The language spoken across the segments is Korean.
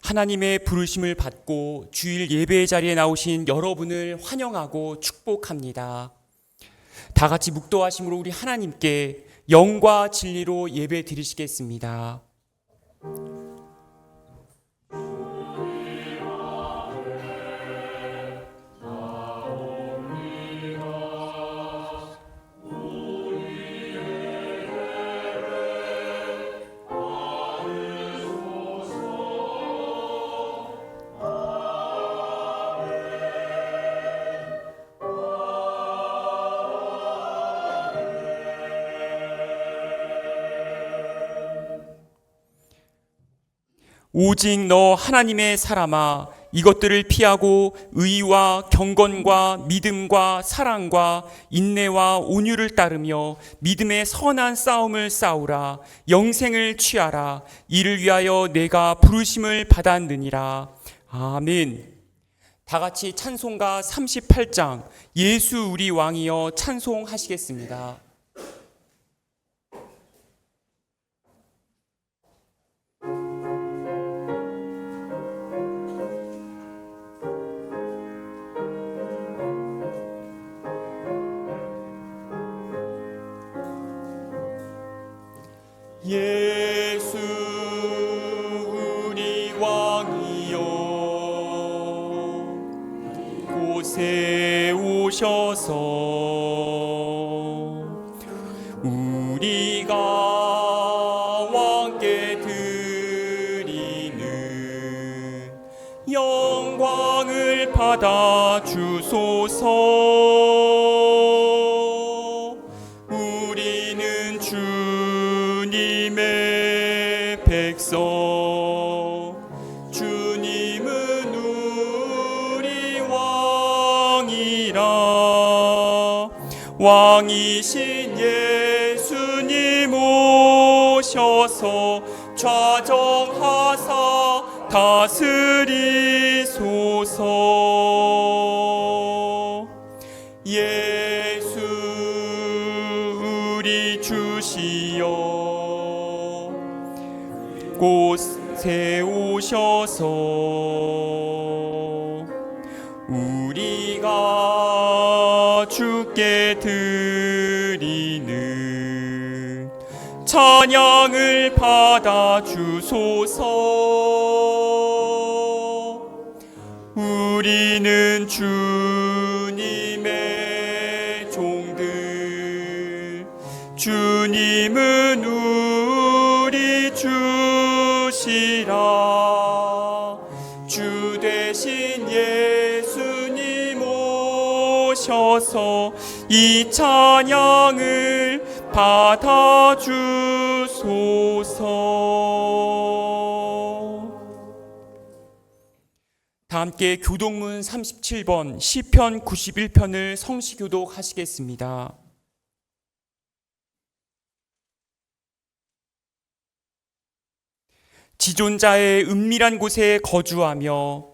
하나님의 부르심을 받고 주일 예배의 자리에 나오신 여러분을 환영하고 축복합니다. 다 같이 묵도하심으로 우리 하나님께 영과 진리로 예배 드리시겠습니다. 오직 너 하나님의 사람아, 이것들을 피하고 의와 경건과 믿음과 사랑과 인내와 온유를 따르며 믿음의 선한 싸움을 싸우라. 영생을 취하라. 이를 위하여 내가 부르심을 받았느니라. 아멘. 다 같이 찬송가 38장 예수 우리 왕이여 찬송하시겠습니다. 예수 우리 왕이여 곳에 오셔서 우리가 왕께 드리는 영광을 받아 주소서. 우리는 주님의 백성, 주님은 우리 왕이라. 왕이신 예수님 오셔서 좌정하사 다스리소서. 예수 우리 주시여 곳에 오셔서 우리가 주께 드리는 찬양을 받아 주소서. 우리는 주님의 종들, 주님은 우리 주시라. 주 대신 예수님 오셔서 이 찬양을 받아 주소서. 다 함께 교독문 37번 시편 91편을 성시교독 하시겠습니다. 지존자의 은밀한 곳에 거주하며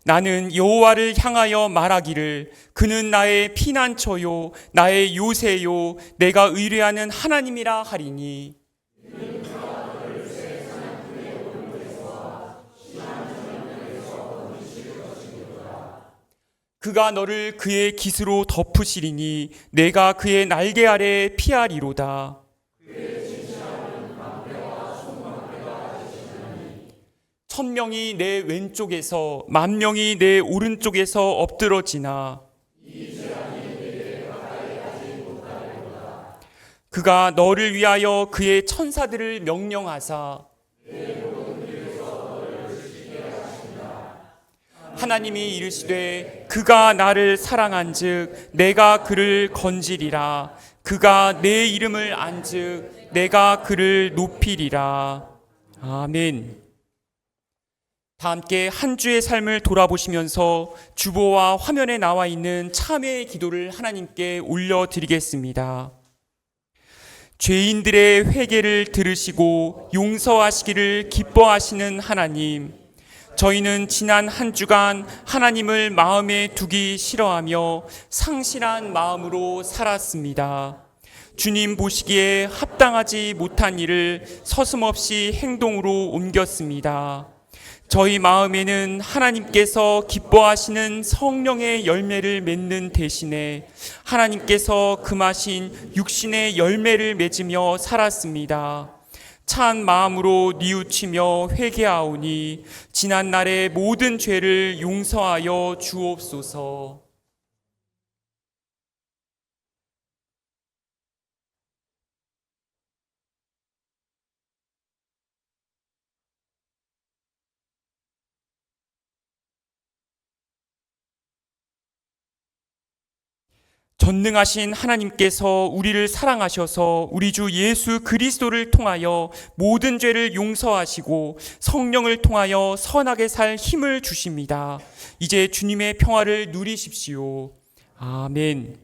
나는 여호와를 향하여 말하기를 그는 나의 피난처요 나의 요새요 내가 의뢰하는 하나님이라 하리니. 그가 너를 그의 깃으로 덮으시리니 내가 그의 날개 아래 피하리로다. 천명이 내 왼쪽에서 만명이 내 오른쪽에서 엎드러지나 그가 너를 위하여 그의 천사들을 명령하사 하나님이 이르시되 그가 나를 사랑한즉 내가 그를 건지리라. 그가 내 이름을 안즉 내가 그를 높이리라. 아멘. 다 함께 한 주의 삶을 돌아보시면서 주보와 화면에 나와 있는 참회의 기도를 하나님께 올려드리겠습니다. 죄인들의 회개를 들으시고 용서하시기를 기뻐하시는 하나님, 저희는 지난 한 주간 하나님을 마음에 두기 싫어하며 상실한 마음으로 살았습니다. 주님 보시기에 합당하지 못한 일을 서슴없이 행동으로 옮겼습니다. 저희 마음에는 하나님께서 기뻐하시는 성령의 열매를 맺는 대신에 하나님께서 금하신 육신의 열매를 맺으며 살았습니다. 찬 마음으로 뉘우치며 회개하오니 지난날의 모든 죄를 용서하여 주옵소서. 전능하신 하나님께서 우리를 사랑하셔서 우리 주 예수 그리스도를 통하여 모든 죄를 용서하시고 성령을 통하여 선하게 살 힘을 주십니다. 이제 주님의 평화를 누리십시오. 아멘.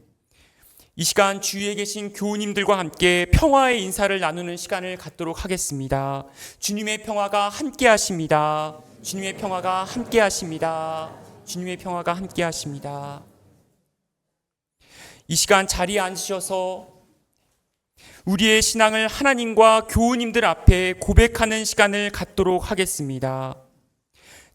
이 시간 주위에 계신 교우님들과 함께 평화의 인사를 나누는 시간을 갖도록 하겠습니다. 주님의 평화가 함께 하십니다. 주님의 평화가 함께 하십니다. 주님의 평화가 함께 하십니다. 이 시간 자리에 앉으셔서 우리의 신앙을 하나님과 교우님들 앞에 고백하는 시간을 갖도록 하겠습니다.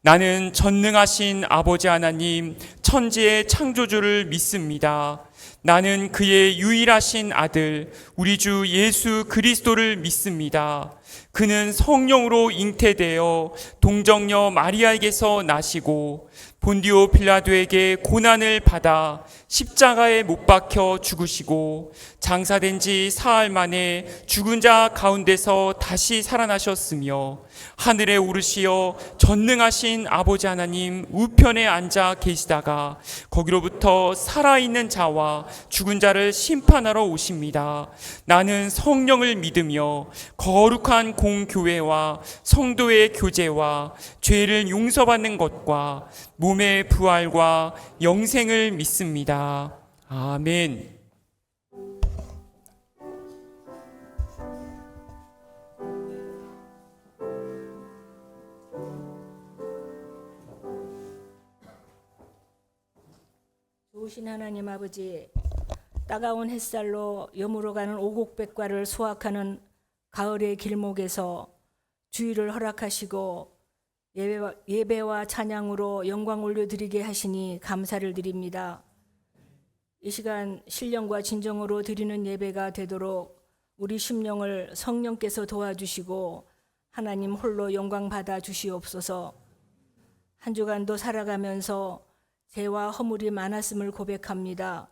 나는 전능하신 아버지 하나님, 천지의 창조주를 믿습니다. 나는 그의 유일하신 아들, 우리 주 예수 그리스도를 믿습니다. 그는 성령으로 잉태되어 동정녀 마리아에게서 나시고 본디오 빌라도에게 고난을 받아 십자가에 못 박혀 죽으시고 장사된 지 사흘 만에 죽은 자 가운데서 다시 살아나셨으며 하늘에 오르시어 전능하신 아버지 하나님 우편에 앉아 계시다가 거기로부터 살아있는 자와 죽은 자를 심판하러 오십니다. 나는 성령을 믿으며 거룩한 공교회와 성도의 교제와 죄를 용서받는 것과 몸의 부활과 영생을 믿습니다. 아멘. 좋으신 하나님 아버지, 따가운 햇살로 여물어 가는 오곡백과를 수확하는 가을의 길목에서 주의를 허락하시고 예배와 찬양으로 영광 올려드리게 하시니 감사를 드립니다. 이 시간 신령과 진정으로 드리는 예배가 되도록 우리 심령을 성령께서 도와주시고 하나님 홀로 영광 받아 주시옵소서. 한 주간도 살아가면서 죄와 허물이 많았음을 고백합니다.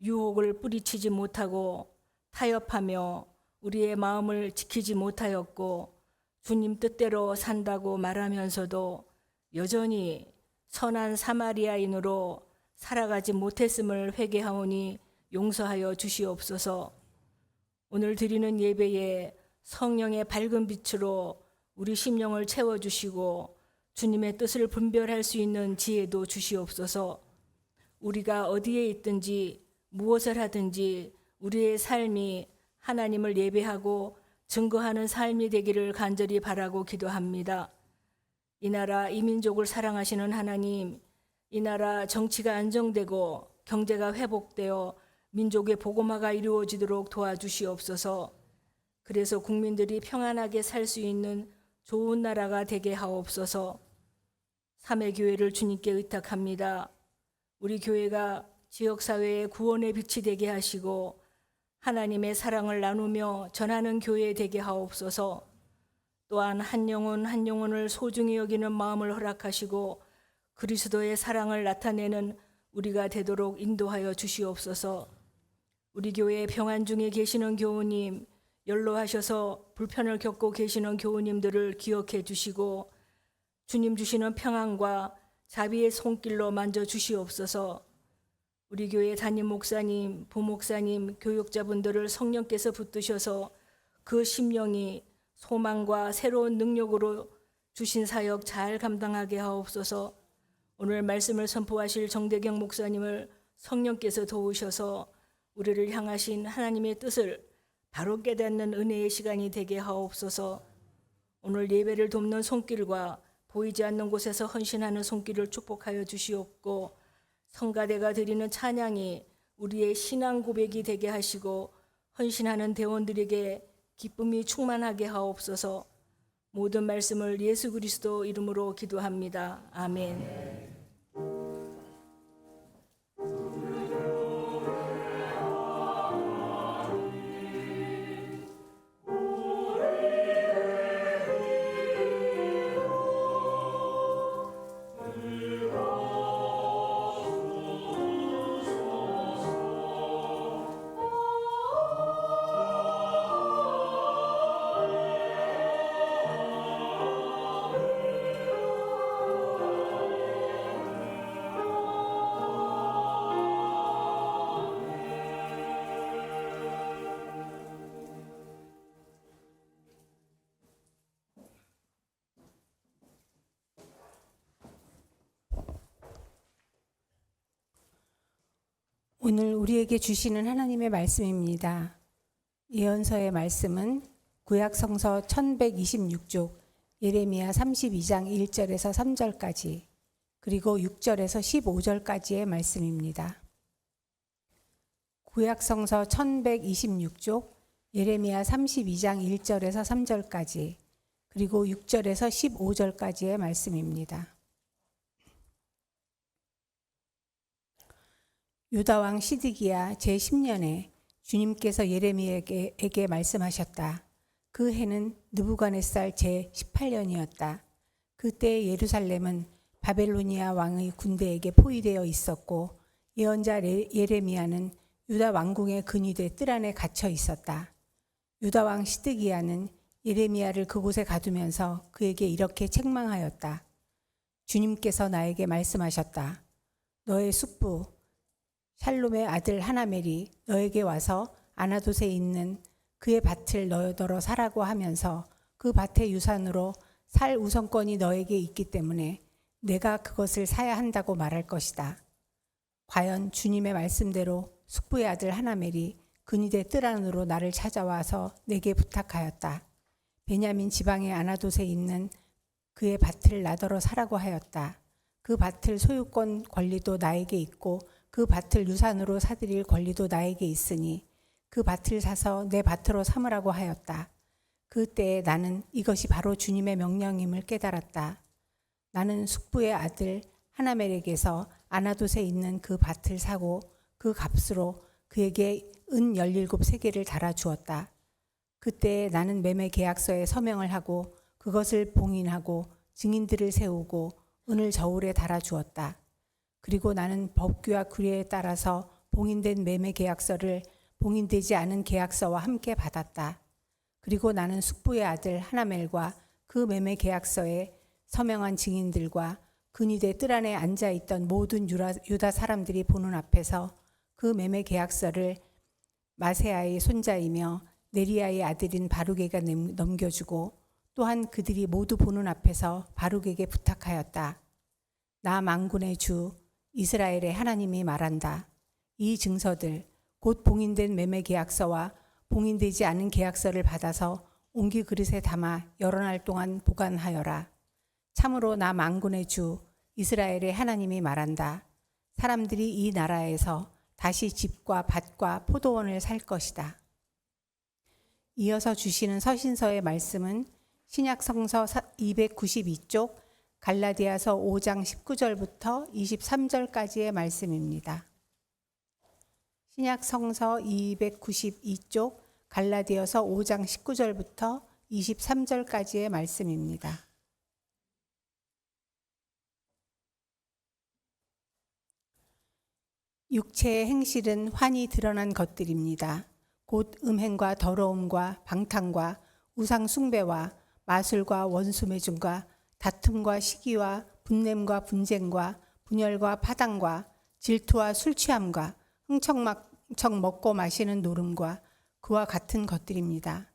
유혹을 뿌리치지 못하고 타협하며 우리의 마음을 지키지 못하였고 주님 뜻대로 산다고 말하면서도 여전히 선한 사마리아인으로 살아가지 못했음을 회개하오니 용서하여 주시옵소서. 오늘 드리는 예배에 성령의 밝은 빛으로 우리 심령을 채워주시고 주님의 뜻을 분별할 수 있는 지혜도 주시옵소서. 우리가 어디에 있든지 무엇을 하든지 우리의 삶이 하나님을 예배하고 증거하는 삶이 되기를 간절히 바라고 기도합니다. 이 나라 이 민족을 사랑하시는 하나님, 이 나라 정치가 안정되고 경제가 회복되어 민족의 복음화가 이루어지도록 도와주시옵소서. 그래서 국민들이 평안하게 살 수 있는 좋은 나라가 되게 하옵소서. 삼회교회를 주님께 의탁합니다. 우리 교회가 지역사회의 구원의 빛이 되게 하시고 하나님의 사랑을 나누며 전하는 교회 되게 하옵소서. 또한 한 영혼 한 영혼을 소중히 여기는 마음을 허락하시고 그리스도의 사랑을 나타내는 우리가 되도록 인도하여 주시옵소서. 우리 교회의 평안 중에 계시는 교우님, 연로하셔서 불편을 겪고 계시는 교우님들을 기억해 주시고 주님 주시는 평안과 자비의 손길로 만져 주시옵소서. 우리 교회 담임 목사님, 부목사님, 교육자분들을 성령께서 붙드셔서 그 심령이 소망과 새로운 능력으로 주신 사역 잘 감당하게 하옵소서. 오늘 말씀을 선포하실 정대경 목사님을 성령께서 도우셔서 우리를 향하신 하나님의 뜻을 바로 깨닫는 은혜의 시간이 되게 하옵소서. 오늘 예배를 돕는 손길과 보이지 않는 곳에서 헌신하는 손길을 축복하여 주시옵고 성가대가 드리는 찬양이 우리의 신앙 고백이 되게 하시고 헌신하는 대원들에게 기쁨이 충만하게 하옵소서. 모든 말씀을 예수 그리스도 이름으로 기도합니다. 아멘. 오늘 우리에게 주시는 하나님의 말씀입니다. 예언서의 말씀은 구약성서 1126쪽 예레미야 32장 1절에서 3절까지 그리고 6절에서 15절까지의 말씀입니다. 구약성서 1126쪽 예레미야 32장 1절에서 3절까지 그리고 6절에서 15절까지의 말씀입니다. 유다왕 시드기야 제10년에 주님께서 예레미야에게 말씀하셨다. 그 해는 느부갓네살 제18년이었다. 그때 예루살렘은 바벨로니아 왕의 군대에게 포위되어 있었고 예언자 예레미야는 유다 왕궁의 근위대 뜰 안에 갇혀 있었다. 유다왕 시드기야는 예레미야를 그곳에 가두면서 그에게 이렇게 책망하였다. 주님께서 나에게 말씀하셨다. 너의 숙부 샬롬의 아들 하나멜이 너에게 와서 아나돗에 있는 그의 밭을 너더러 사라고 하면서 그 밭의 유산으로 살 우선권이 너에게 있기 때문에 내가 그것을 사야 한다고 말할 것이다. 과연 주님의 말씀대로 숙부의 아들 하나멜이 근위대 뜰 안으로 나를 찾아와서 내게 부탁하였다. 베냐민 지방의 아나돗에 있는 그의 밭을 나더러 사라고 하였다. 그 밭을 소유권 권리도 나에게 있고 그 밭을 유산으로 사들일 권리도 나에게 있으니 그 밭을 사서 내 밭으로 삼으라고 하였다. 그때에 나는 이것이 바로 주님의 명령임을 깨달았다. 나는 숙부의 아들 하나멜에게서 아나돗에 있는 그 밭을 사고 그 값으로 그에게 은 17세겔을 달아주었다. 그때 나는 매매 계약서에 서명을 하고 그것을 봉인하고 증인들을 세우고 은을 저울에 달아주었다. 그리고 나는 법규와 규례에 따라서 봉인된 매매 계약서를 봉인되지 않은 계약서와 함께 받았다. 그리고 나는 숙부의 아들 하나멜과 그 매매 계약서에 서명한 증인들과 근위대 뜰 안에 앉아있던 모든 유다 사람들이 보는 앞에서 그 매매 계약서를 마세아의 손자이며 네리야의 아들인 바룩에게 넘겨주고 또한 그들이 모두 보는 앞에서 바룩에게 부탁하였다. 나 만군의 주 이스라엘의 하나님이 말한다. 이 증서들 곧 봉인된 매매 계약서와 봉인되지 않은 계약서를 받아서 옹기 그릇에 담아 여러 날 동안 보관하여라. 참으로 나 만군의 주 이스라엘의 하나님이 말한다. 사람들이 이 나라에서 다시 집과 밭과 포도원을 살 것이다. 이어서 주시는 서신서의 말씀은 신약성서 292쪽 갈라디아서 5장 19절부터 23절까지의 말씀입니다. 신약성서 292쪽 갈라디아서 5장 19절부터 23절까지의 말씀입니다. 육체의 행실은 환히 드러난 것들입니다. 곧 음행과 더러움과 방탕과 우상 숭배와 마술과 원수 매중과 다툼과 시기와 분냄과 분쟁과 분열과 파당과 질투와 술 취함과 흥청망청 먹고 마시는 노름과 그와 같은 것들입니다.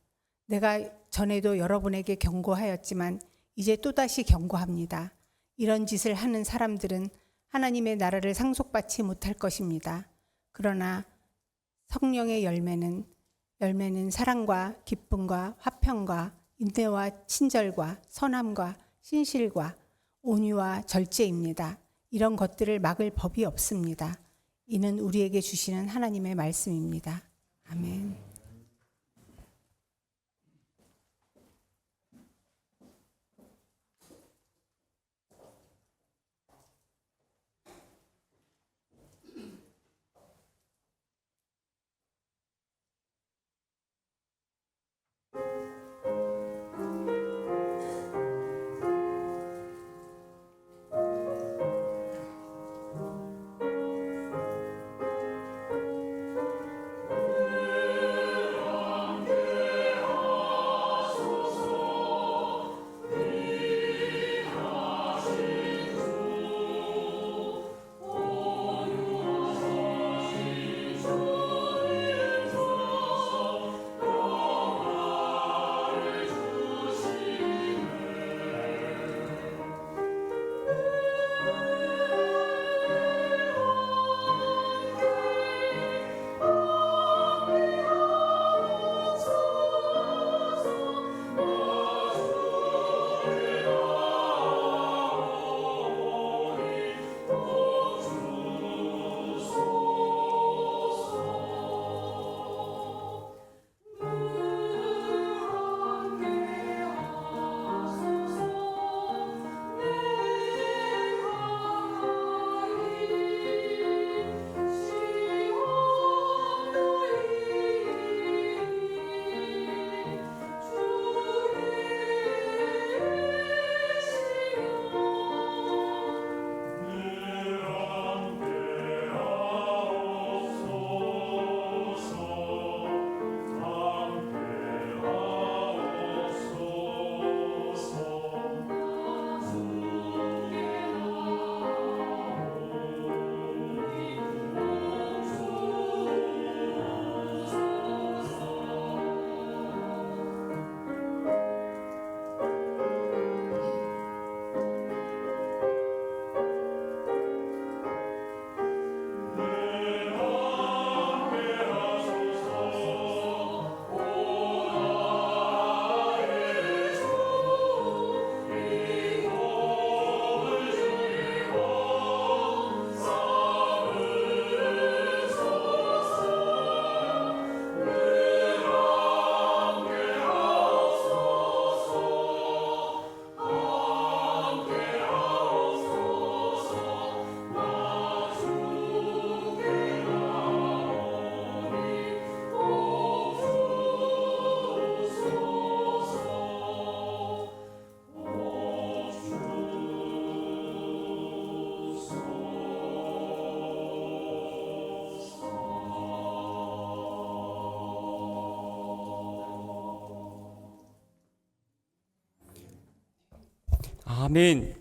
내가 전에도 여러분에게 경고하였지만 이제 또다시 경고합니다. 이런 짓을 하는 사람들은 하나님의 나라를 상속받지 못할 것입니다. 그러나 성령의 열매는 사랑과 기쁨과 화평과 인내와 친절과 선함과 신실과 온유와 절제입니다. 이런 것들을 막을 법이 없습니다. 이는 우리에게 주시는 하나님의 말씀입니다. 아멘. 아멘.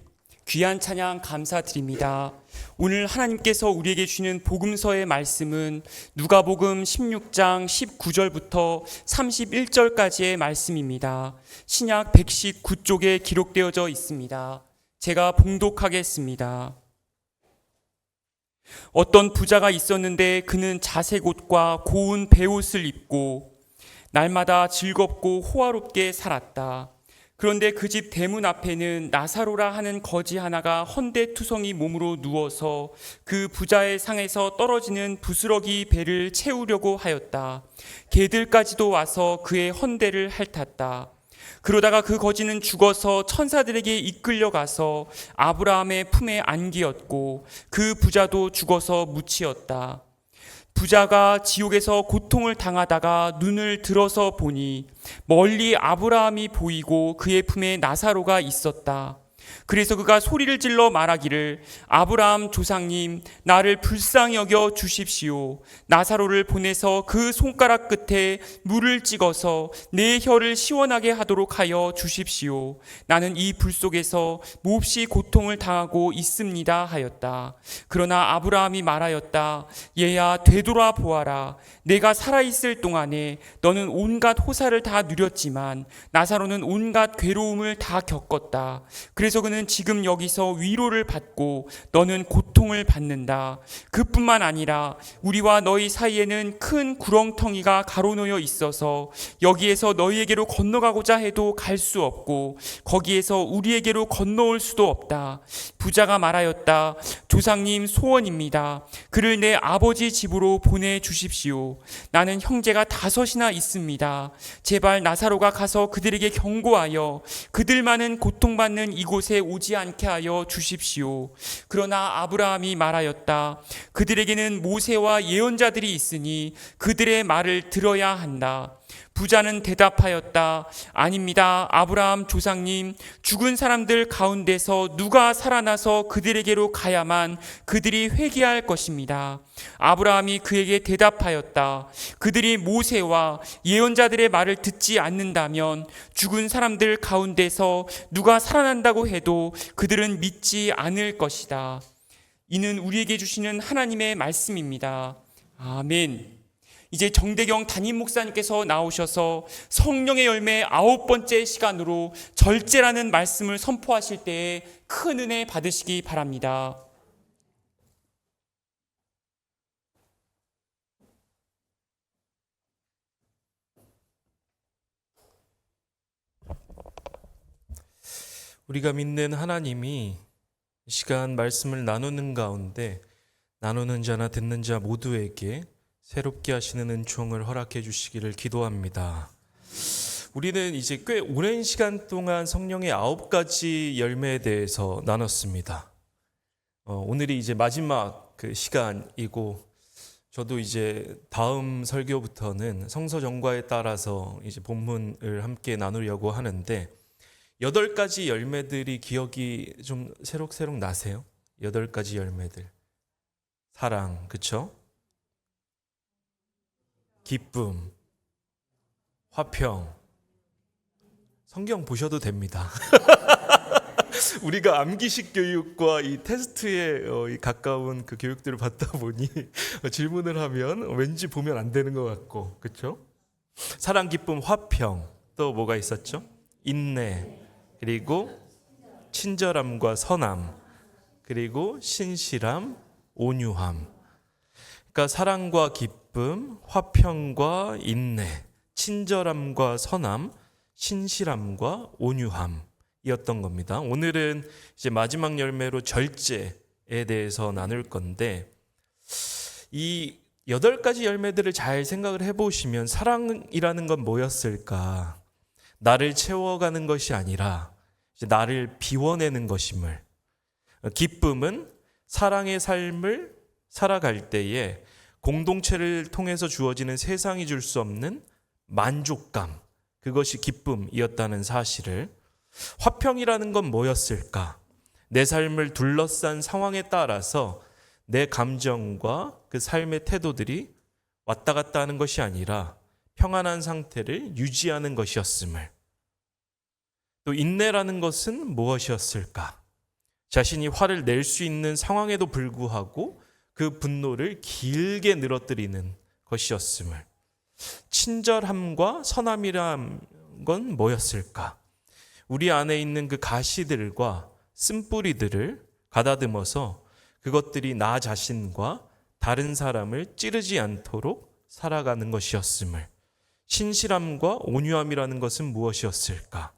귀한 찬양 감사드립니다. 오늘 하나님께서 우리에게 주시는 복음서의 말씀은 누가복음 16장 19절부터 31절까지의 말씀입니다. 신약 119쪽에 기록되어져 있습니다. 제가 봉독하겠습니다. 어떤 부자가 있었는데 그는 자색 옷과 고운 베옷을 입고 날마다 즐겁고 호화롭게 살았다. 그런데 그 집 대문 앞에는 나사로라 하는 거지 하나가 헌데투성이 몸으로 누워서 그 부자의 상에서 떨어지는 부스러기 배를 채우려고 하였다. 개들까지도 와서 그의 헌데를 핥았다. 그러다가 그 거지는 죽어서 천사들에게 이끌려가서 아브라함의 품에 안기었고 그 부자도 죽어서 묻히었다. 부자가 지옥에서 고통을 당하다가 눈을 들어서 보니 멀리 아브라함이 보이고 그의 품에 나사로가 있었다. 그래서 그가 소리를 질러 말하기를 아브라함 조상님 나를 불쌍히 여겨 주십시오. 나사로를 보내서 그 손가락 끝에 물을 찍어서 내 혀를 시원하게 하도록 하여 주십시오. 나는 이 불 속에서 몹시 고통을 당하고 있습니다 하였다. 그러나 아브라함이 말하였다. 얘야 되돌아 보아라. 내가 살아있을 동안에 너는 온갖 호사를 다 누렸지만 나사로는 온갖 괴로움을 다 겪었다. 그래서 그는 지금 여기서 위로를 받고 너는 고통을 받는다. 그뿐만 아니라 우리와 너희 사이에는 큰 구렁텅이가 가로놓여 있어서 여기에서 너희에게로 건너가고자 해도 갈 수 없고 거기에서 우리에게로 건너올 수도 없다. 부자가 말하였다. 조상님 소원입니다. 그를 내 아버지 집으로 보내주십시오. 나는 형제가 5이나 있습니다. 제발 나사로가 가서 그들에게 경고하여 그들만은 고통받는 이곳에 오지 않게 하여 주십시오. 그러나 아브라함이 말하였다. 그들에게는 모세와 예언자들이 있으니 그들의 말을 들어야 한다. 부자는 대답하였다. 아닙니다. 아브라함 조상님, 죽은 사람들 가운데서 누가 살아나서 그들에게로 가야만 그들이 회개할 것입니다. 아브라함이 그에게 대답하였다. 그들이 모세와 예언자들의 말을 듣지 않는다면 죽은 사람들 가운데서 누가 살아난다고 해도 그들은 믿지 않을 것이다. 이는 우리에게 주시는 하나님의 말씀입니다. 아멘. 이제 정대경 담임 목사님께서 나오셔서 성령의 열매 9번째 시간으로 절제라는 말씀을 선포하실 때에 큰 은혜 받으시기 바랍니다. 우리가 믿는 하나님이 이 시간 말씀을 나누는 가운데 나누는 자나 듣는 자 모두에게 새롭게 하시는 은총을 허락해 주시기를 기도합니다. 우리는 이제 꽤 오랜 시간 동안 성령의 9가지 열매에 대해서 나눴습니다. 오늘이 이제 마지막 그 시간이고 저도 이제 다음 설교부터는 성서 정과에 따라서 이제 본문을 함께 나누려고 하는데 8가지 열매들이 기억이 좀 새록새록 나세요? 8가지 열매들. 사랑, 그쵸? 기쁨, 화평. 성경 보셔도 됩니다. 우리가 암기식 교육과 이 테스트에 가까운 그 교육들을 받다 보니 질문을 하면 왠지 보면 안 되는 것 같고, 그렇죠? 사랑, 기쁨, 화평. 또 뭐가 있었죠? 인내, 그리고 친절함과 선함, 그리고 신실함, 온유함. 그러니까 사랑과 기쁨, 화평과 인내, 친절함과 선함, 신실함과 온유함이었던 겁니다. 오늘은 이제 마지막 열매로 절제에 대해서 나눌 건데 이 8가지 열매들을 잘 생각을 해보시면 사랑이라는 건 뭐였을까? 나를 채워가는 것이 아니라 이제 나를 비워내는 것임을. 기쁨은 사랑의 삶을 살아갈 때에 공동체를 통해서 주어지는 세상이 줄 수 없는 만족감, 그것이 기쁨이었다는 사실을. 화평이라는 건 뭐였을까? 내 삶을 둘러싼 상황에 따라서 내 감정과 그 삶의 태도들이 왔다 갔다 하는 것이 아니라 평안한 상태를 유지하는 것이었음을. 또 인내라는 것은 무엇이었을까? 자신이 화를 낼 수 있는 상황에도 불구하고 그 분노를 길게 늘어뜨리는 것이었음을. 친절함과 선함이란 건 뭐였을까? 우리 안에 있는 그 가시들과 쓴뿌리들을 가다듬어서 그것들이 나 자신과 다른 사람을 찌르지 않도록 살아가는 것이었음을. 신실함과 온유함이라는 것은 무엇이었을까?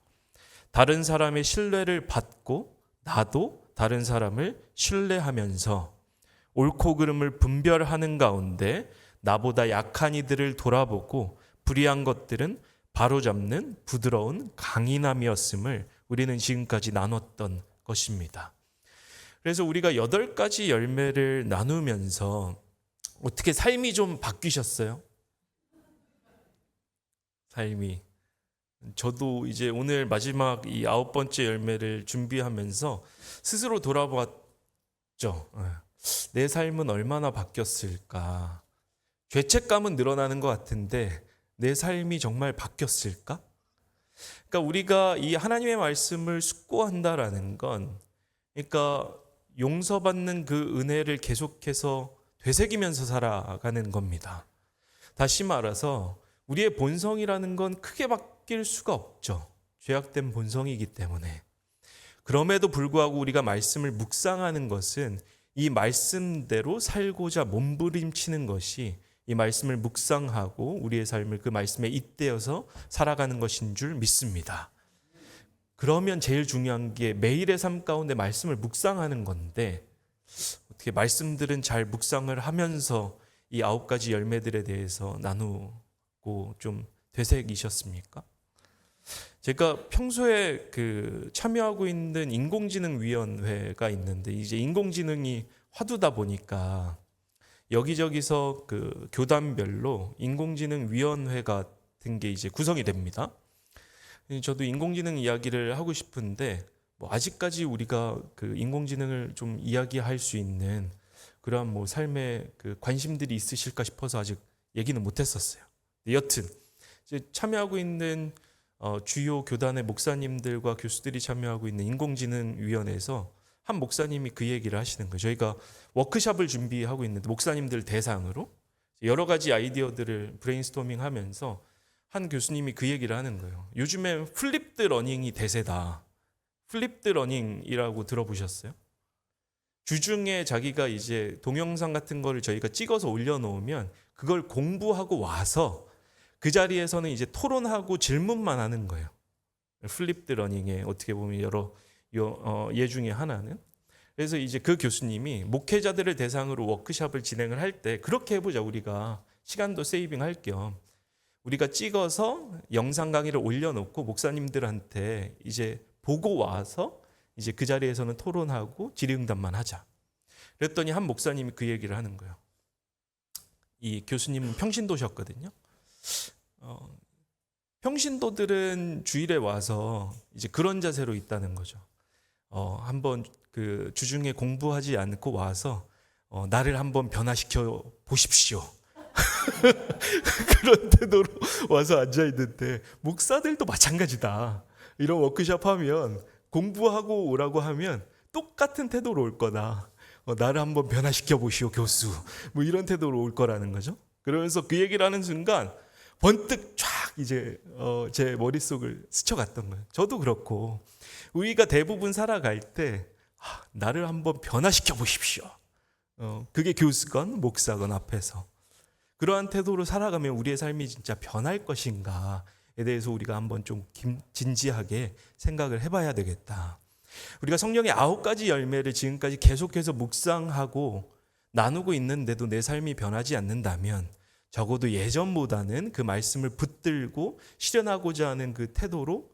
다른 사람의 신뢰를 받고 나도 다른 사람을 신뢰하면서 옳고 그름을 분별하는 가운데 나보다 약한 이들을 돌아보고 불의한 것들은 바로잡는 부드러운 강인함이었음을 우리는 지금까지 나눴던 것입니다. 그래서 우리가 8가지 열매를 나누면서 어떻게 삶이 좀 바뀌셨어요? 삶이. 저도 이제 오늘 마지막 이 9번째 열매를 준비하면서 스스로 돌아보았죠. 내 삶은 얼마나 바뀌었을까? 죄책감은 늘어나는 것 같은데 내 삶이 정말 바뀌었을까? 그러니까 우리가 이 하나님의 말씀을 숙고한다라는 건, 그러니까 용서받는 그 은혜를 계속해서 되새기면서 살아가는 겁니다. 다시 말해서 우리의 본성이라는 건 크게 바뀔 수가 없죠. 죄악된 본성이기 때문에. 그럼에도 불구하고 우리가 말씀을 묵상하는 것은 이 말씀대로 살고자 몸부림치는 것이 이 말씀을 묵상하고 우리의 삶을 그 말씀에 잇대어서 살아가는 것인 줄 믿습니다. 그러면 제일 중요한 게 매일의 삶 가운데 말씀을 묵상하는 건데, 어떻게 말씀들은 잘 묵상을 하면서 이 9가지 열매들에 대해서 나누고 좀 되새기셨습니까? 제가 평소에 참여하고 있는 인공지능위원회가 있는데, 이제 인공지능이 화두다 보니까 여기저기서 교단별로 인공지능위원회 같은 게 이제 구성이 됩니다. 저도 인공지능 이야기를 하고 싶은데 아직까지 우리가 인공지능을 좀 이야기할 수 있는 그러한 삶의 관심들이 있으실까 싶어서 아직 얘기는 못했었어요. 여튼 이제 참여하고 있는 주요 교단의 목사님들과 교수들이 참여하고 있는 인공지능위원회에서 한 목사님이 그 얘기를 하시는 거예요. 저희가 워크숍을 준비하고 있는데 목사님들 대상으로 여러 가지 아이디어들을 브레인스토밍 하면서 한 교수님이 그 얘기를 하는 거예요. 요즘에 플립드 러닝이 대세다. 플립드 러닝이라고 들어보셨어요? 주중에 자기가 이제 동영상 같은 거를 저희가 찍어서 올려놓으면 그걸 공부하고 와서 그 자리에서는 이제 토론하고 질문만 하는 거예요. 플립드 러닝의 어떻게 보면 여러 예 중에 하나는. 그래서 이제 그 교수님이 목회자들을 대상으로 워크숍을 진행을 할 때 그렇게 해보자. 우리가 시간도 세이빙할 겸 우리가 찍어서 영상 강의를 올려놓고 목사님들한테 이제 보고 와서 이제 그 자리에서는 토론하고 질의응답만 하자. 그랬더니 한 목사님이 그 얘기를 하는 거예요. 이 교수님은 평신도셨거든요. 평신도들은 주일에 와서 이제 그런 자세로 있다는 거죠. 한번 주중에 공부하지 않고 와서 나를 한번 변화시켜 보십시오. 그런 태도로 와서 앉아 있는데, 목사들도 마찬가지다. 이런 워크숍 하면 공부하고 오라고 하면 똑같은 태도로 올 거다. 나를 한번 변화시켜 보시오 교수. 이런 태도로 올 거라는 거죠. 그러면서 그 얘기를 하는 순간 번뜩 쫙 이제 제 머릿속을 스쳐갔던 거예요. 저도 그렇고 우리가 대부분 살아갈 때 나를 한번 변화시켜 보십시오. 그게 교수건 목사건 앞에서 그러한 태도로 살아가면 우리의 삶이 진짜 변할 것인가에 대해서 우리가 한번 좀 진지하게 생각을 해봐야 되겠다. 우리가 성령의 9가지 열매를 지금까지 계속해서 묵상하고 나누고 있는데도 내 삶이 변하지 않는다면, 적어도 예전보다는 그 말씀을 붙들고 실현하고자 하는 그 태도로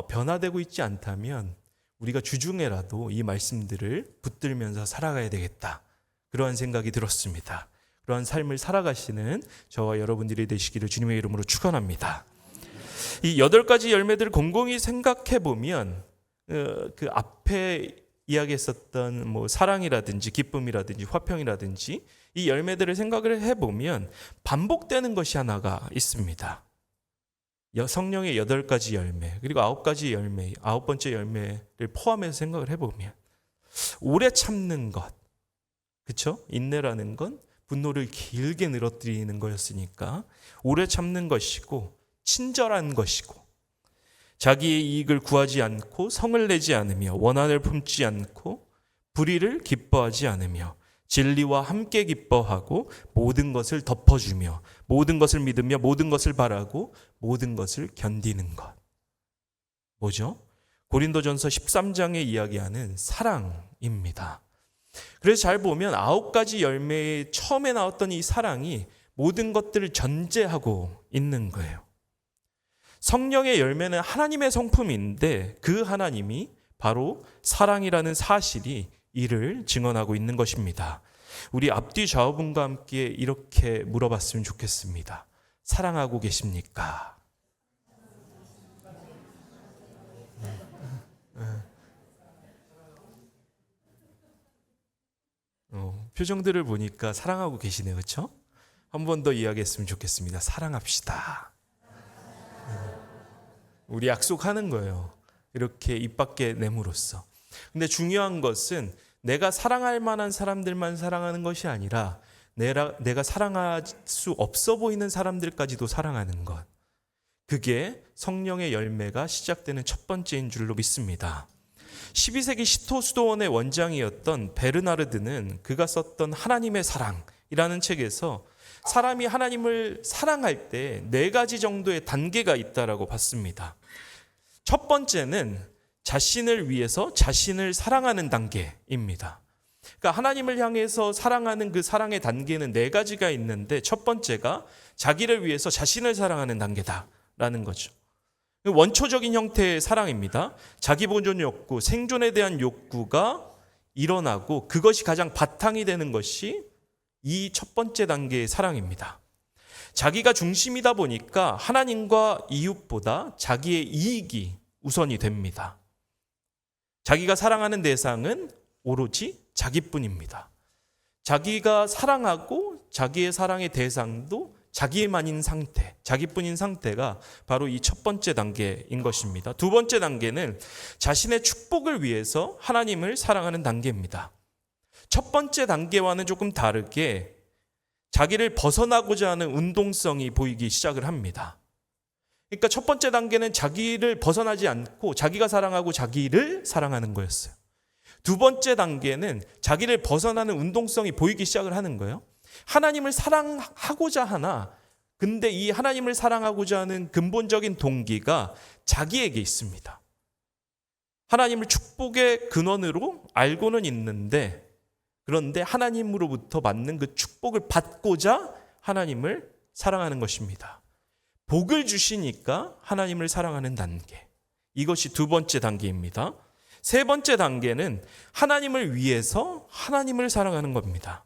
변화되고 있지 않다면 우리가 주중에라도 이 말씀들을 붙들면서 살아가야 되겠다. 그러한 생각이 들었습니다. 그러한 삶을 살아가시는 저와 여러분들이 되시기를 주님의 이름으로 축원합니다. 이 8가지 열매들을 곰곰이 생각해 보면 그 앞에 이야기했었던 사랑이라든지 기쁨이라든지 화평이라든지 이 열매들을 생각을 해보면 반복되는 것이 하나가 있습니다. 성령의 8가지 열매 그리고 9가지 열매, 9번째 열매를 포함해서 생각을 해보면 오래 참는 것, 그렇죠? 인내라는 건 분노를 길게 늘어뜨리는 거였으니까 오래 참는 것이고 친절한 것이고 자기의 이익을 구하지 않고 성을 내지 않으며 원한을 품지 않고 불의를 기뻐하지 않으며 진리와 함께 기뻐하고 모든 것을 덮어주며 모든 것을 믿으며 모든 것을 바라고 모든 것을 견디는 것. 뭐죠? 고린도전서 13장에 이야기하는 사랑입니다. 그래서 잘 보면 9가지 열매의 처음에 나왔던 이 사랑이 모든 것들을 전제하고 있는 거예요. 성령의 열매는 하나님의 성품인데 그 하나님이 바로 사랑이라는 사실이 이를 증언하고 있는 것입니다. 우리 앞뒤 좌우분과 함께 이렇게 물어봤으면 좋겠습니다. 사랑하고 계십니까? 표정들을 보니까 사랑하고 계시네요. 그렇죠? 한 번 더 이야기했으면 좋겠습니다. 사랑합시다. 우리 약속하는 거예요. 이렇게 입 밖에 내므로써. 근데 중요한 것은 내가 사랑할 만한 사람들만 사랑하는 것이 아니라 내가 사랑할 수 없어 보이는 사람들까지도 사랑하는 것. 그게 성령의 열매가 시작되는 첫 번째인 줄로 믿습니다. 12세기 시토 수도원의 원장이었던 베르나르드는 그가 썼던 하나님의 사랑이라는 책에서 사람이 하나님을 사랑할 때 4가지 정도의 단계가 있다라고 봤습니다. 첫 번째는 자신을 위해서 자신을 사랑하는 단계입니다. 그러니까 하나님을 향해서 사랑하는 그 사랑의 단계는 4가지가 있는데 첫 번째가 자기를 위해서 자신을 사랑하는 단계다라는 거죠. 원초적인 형태의 사랑입니다. 자기 본전 욕구, 생존에 대한 욕구가 일어나고 그것이 가장 바탕이 되는 것이 이 첫 번째 단계의 사랑입니다. 자기가 중심이다 보니까 하나님과 이웃보다 자기의 이익이 우선이 됩니다. 자기가 사랑하는 대상은 오로지 자기뿐입니다. 자기가 사랑하고 자기의 사랑의 대상도 자기만인 상태, 자기뿐인 상태가 바로 이 첫 번째 단계인 것입니다. 두 번째 단계는 자신의 축복을 위해서 하나님을 사랑하는 단계입니다. 첫 번째 단계와는 조금 다르게 자기를 벗어나고자 하는 운동성이 보이기 시작을 합니다. 그러니까 첫 번째 단계는 자기를 벗어나지 않고 자기가 사랑하고 자기를 사랑하는 거였어요. 두 번째 단계는 자기를 벗어나는 운동성이 보이기 시작을 하는 거예요. 하나님을 사랑하고자 하나, 근데 이 하나님을 사랑하고자 하는 근본적인 동기가 자기에게 있습니다. 하나님을 축복의 근원으로 알고는 있는데, 그런데 하나님으로부터 받는 그 축복을 받고자 하나님을 사랑하는 것입니다. 복을 주시니까 하나님을 사랑하는 단계. 이것이 두 번째 단계입니다. 세 번째 단계는 하나님을 위해서 하나님을 사랑하는 겁니다.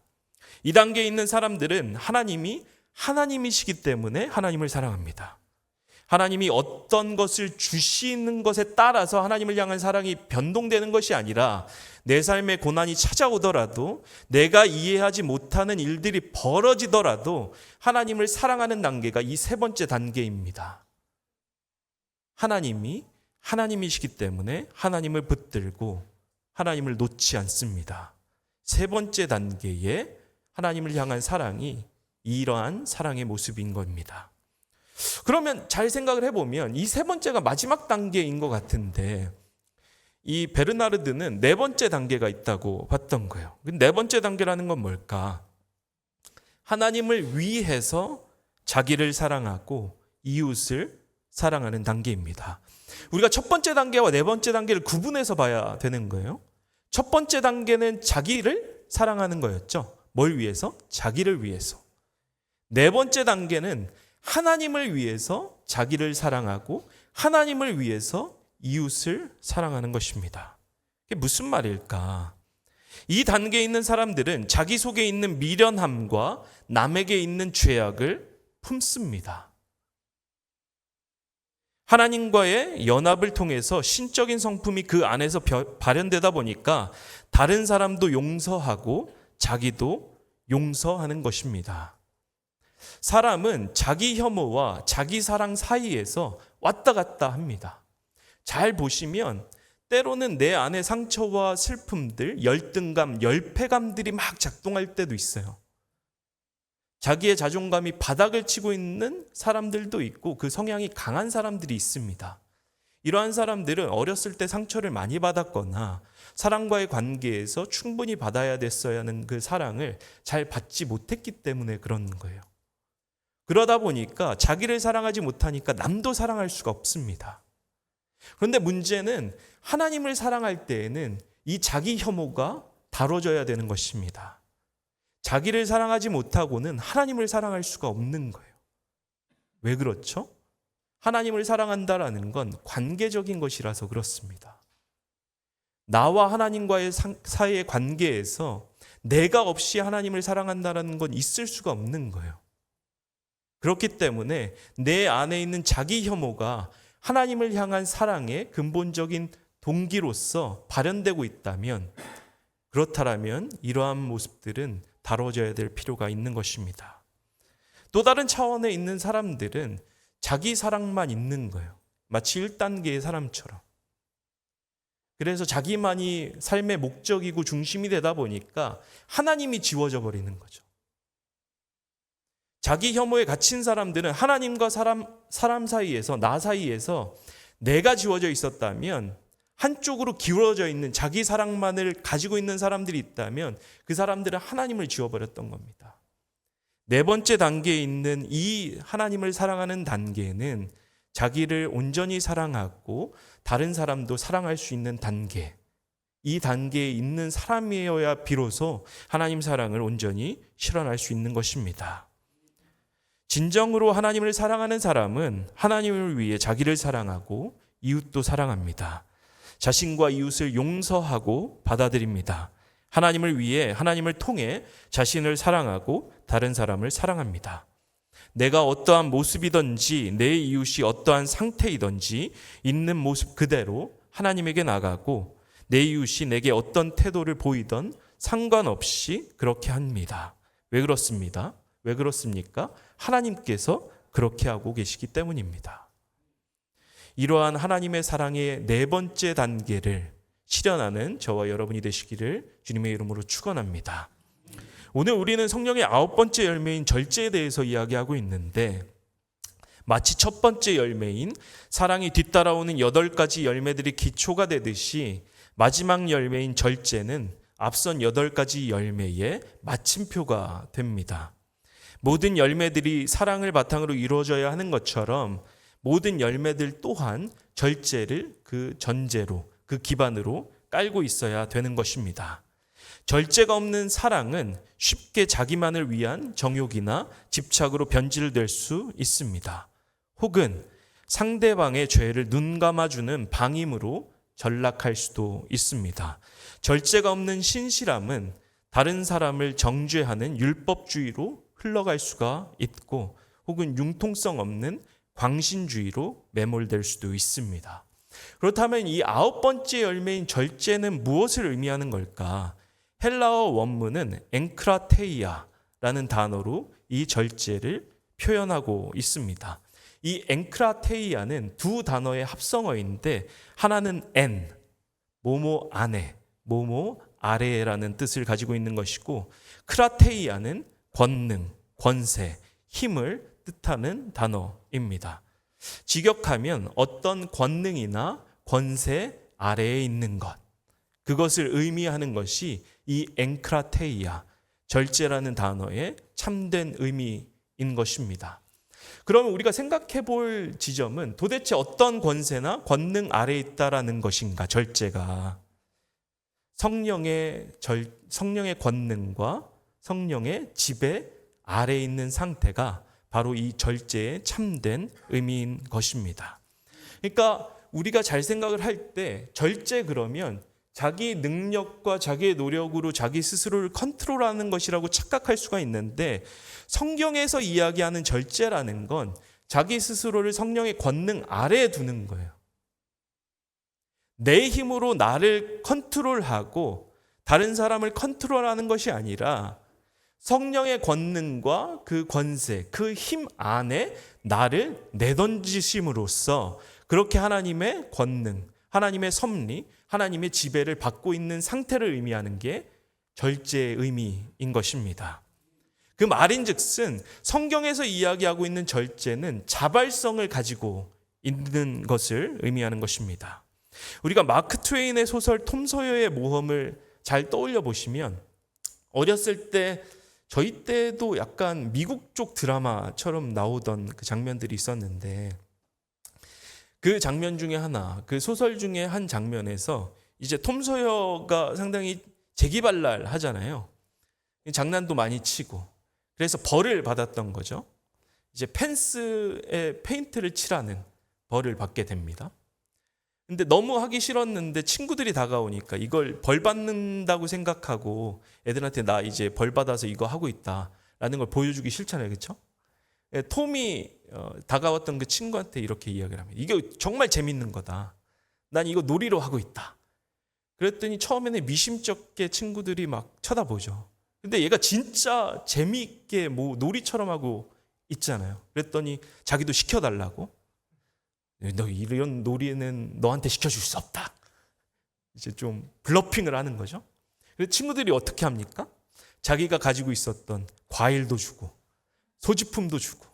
이 단계에 있는 사람들은 하나님이 하나님이시기 때문에 하나님을 사랑합니다. 하나님이 어떤 것을 주시는 것에 따라서 하나님을 향한 사랑이 변동되는 것이 아니라 내 삶에 고난이 찾아오더라도 내가 이해하지 못하는 일들이 벌어지더라도 하나님을 사랑하는 단계가 이 세 번째 단계입니다. 하나님이 하나님이시기 때문에 하나님을 붙들고 하나님을 놓지 않습니다. 세 번째 단계에 하나님을 향한 사랑이 이러한 사랑의 모습인 겁니다. 그러면 잘 생각을 해보면 이 세 번째가 마지막 단계인 것 같은데 이 베르나르드는 네 번째 단계가 있다고 봤던 거예요. 네 번째 단계라는 건 뭘까? 하나님을 위해서 자기를 사랑하고 이웃을 사랑하는 단계입니다. 우리가 첫 번째 단계와 네 번째 단계를 구분해서 봐야 되는 거예요. 첫 번째 단계는 자기를 사랑하는 거였죠. 뭘 위해서? 자기를 위해서. 네 번째 단계는 하나님을 위해서 자기를 사랑하고 하나님을 위해서 이웃을 사랑하는 것입니다. 이게 무슨 말일까? 이 단계에 있는 사람들은 자기 속에 있는 미련함과 남에게 있는 죄악을 품습니다. 하나님과의 연합을 통해서 신적인 성품이 그 안에서 발현되다 보니까 다른 사람도 용서하고 자기도 용서하는 것입니다. 사람은 자기 혐오와 자기 사랑 사이에서 왔다 갔다 합니다. 잘 보시면 때로는 내 안의 상처와 슬픔들, 열등감, 열패감들이 막 작동할 때도 있어요. 자기의 자존감이 바닥을 치고 있는 사람들도 있고 그 성향이 강한 사람들이 있습니다. 이러한 사람들은 어렸을 때 상처를 많이 받았거나 사랑과의 관계에서 충분히 받아야 됐어야 하는 그 사랑을 잘 받지 못했기 때문에 그런 거예요. 그러다 보니까 자기를 사랑하지 못하니까 남도 사랑할 수가 없습니다. 그런데 문제는 하나님을 사랑할 때에는 이 자기 혐오가 다뤄져야 되는 것입니다. 자기를 사랑하지 못하고는 하나님을 사랑할 수가 없는 거예요. 왜 그렇죠? 하나님을 사랑한다라는 건 관계적인 것이라서 그렇습니다. 나와 하나님과의 사이의 관계에서 내가 없이 하나님을 사랑한다라는 건 있을 수가 없는 거예요. 그렇기 때문에 내 안에 있는 자기 혐오가 하나님을 향한 사랑의 근본적인 동기로서 발현되고 있다면, 그렇다면 이러한 모습들은 다뤄져야 될 필요가 있는 것입니다. 또 다른 차원에 있는 사람들은 자기 사랑만 있는 거예요. 마치 1단계의 사람처럼. 그래서 자기만이 삶의 목적이고 중심이 되다 보니까 하나님이 지워져 버리는 거죠. 자기 혐오에 갇힌 사람들은 하나님과 사람 사이에서, 나 사이에서 내가 지워져 있었다면, 한쪽으로 기울어져 있는 자기 사랑만을 가지고 있는 사람들이 있다면 그 사람들은 하나님을 지워버렸던 겁니다. 네 번째 단계에 있는 이 하나님을 사랑하는 단계는 자기를 온전히 사랑하고 다른 사람도 사랑할 수 있는 단계, 이 단계에 있는 사람이어야 비로소 하나님 사랑을 온전히 실현할 수 있는 것입니다. 진정으로 하나님을 사랑하는 사람은 하나님을 위해 자기를 사랑하고 이웃도 사랑합니다. 자신과 이웃을 용서하고 받아들입니다. 하나님을 위해, 하나님을 통해 자신을 사랑하고 다른 사람을 사랑합니다. 내가 어떠한 모습이든지 내 이웃이 어떠한 상태이든지 있는 모습 그대로 하나님에게 나가고 내 이웃이 내게 어떤 태도를 보이던 상관없이 그렇게 합니다. 왜 그렇습니다? 왜 그렇습니까? 하나님께서 그렇게 하고 계시기 때문입니다. 이러한 하나님의 사랑의 네 번째 단계를 실현하는 저와 여러분이 되시기를 주님의 이름으로 축원합니다. 오늘 우리는 성령의 9번째 열매인 절제에 대해서 이야기하고 있는데, 마치 첫 번째 열매인 사랑이 뒤따라오는 8가지 열매들이 기초가 되듯이 마지막 열매인 절제는 앞선 8가지 열매의 마침표가 됩니다. 모든 열매들이 사랑을 바탕으로 이루어져야 하는 것처럼 모든 열매들 또한 절제를 그 전제로, 그 기반으로 깔고 있어야 되는 것입니다. 절제가 없는 사랑은 쉽게 자기만을 위한 정욕이나 집착으로 변질될 수 있습니다. 혹은 상대방의 죄를 눈 감아주는 방임으로 전락할 수도 있습니다. 절제가 없는 신실함은 다른 사람을 정죄하는 율법주의로 흘러갈 수가 있고, 혹은 융통성 없는 광신주의로 매몰될 수도 있습니다. 그렇다면 이 9번째 열매인 절제는 무엇을 의미하는 걸까? 헬라어 원문은 엥크라테이아라는 단어로 이 절제를 표현하고 있습니다. 이 엥크라테이아는 두 단어의 합성어인데, 하나는 엔, 뭐뭐 안에, 뭐뭐 아래라는 뜻을 가지고 있는 것이고, 크라테이아는 권능, 권세, 힘을 뜻하는 단어입니다. 직역하면 어떤 권능이나 권세 아래에 있는 것, 그것을 의미하는 것이 이 엥크라테이아, 절제라는 단어의 참된 의미인 것입니다. 그러면 우리가 생각해 볼 지점은 도대체 어떤 권세나 권능 아래에 있다라는 것인가? 절제가 성령의 권능과 성령의 지배 아래에 있는 상태가 바로 이 절제의 참된 의미인 것입니다. 그러니까 우리가 잘 생각을 할 때 절제 그러면 자기 능력과 자기의 노력으로 자기 스스로를 컨트롤하는 것이라고 착각할 수가 있는데, 성경에서 이야기하는 절제라는 건 자기 스스로를 성령의 권능 아래에 두는 거예요. 내 힘으로 나를 컨트롤하고 다른 사람을 컨트롤하는 것이 아니라 성령의 권능과 그 권세, 그 힘 안에 나를 내던지심으로써 그렇게 하나님의 권능, 하나님의 섭리, 하나님의 지배를 받고 있는 상태를 의미하는 게 절제의 의미인 것입니다. 그 말인즉슨 성경에서 이야기하고 있는 절제는 자발성을 가지고 있는 것을 의미하는 것입니다. 우리가 마크 트웨인의 소설 톰 소여의 모험을 잘 떠올려 보시면 어렸을 때 저희 때도 약간 미국 쪽 드라마처럼 나오던 그 장면들이 있었는데 그 장면 중에 하나, 그 소설 중에 한 장면에서 이제 톰 소여가 상당히 재기발랄 하잖아요. 장난도 많이 치고. 그래서 벌을 받았던 거죠. 이제 펜스에 페인트를 칠하는 벌을 받게 됩니다. 근데 너무 하기 싫었는데 친구들이 다가오니까 이걸 벌 받는다고 생각하고 애들한테 나 이제 벌 받아서 이거 하고 있다라는 걸 보여주기 싫잖아요. 그렇죠? 톰이 다가왔던 그 친구한테 이렇게 이야기를 합니다. 이게 정말 재밌는 거다. 난 이거 놀이로 하고 있다. 그랬더니 처음에는 미심쩍게 친구들이 막 쳐다보죠. 근데 얘가 진짜 재미있게 뭐 놀이처럼 하고 있잖아요. 그랬더니 자기도 시켜달라고. 너 이런 놀이는 너한테 시켜줄 수 없다. 이제 좀 블러핑을 하는 거죠. 그래서 친구들이 어떻게 합니까? 자기가 가지고 있었던 과일도 주고 소지품도 주고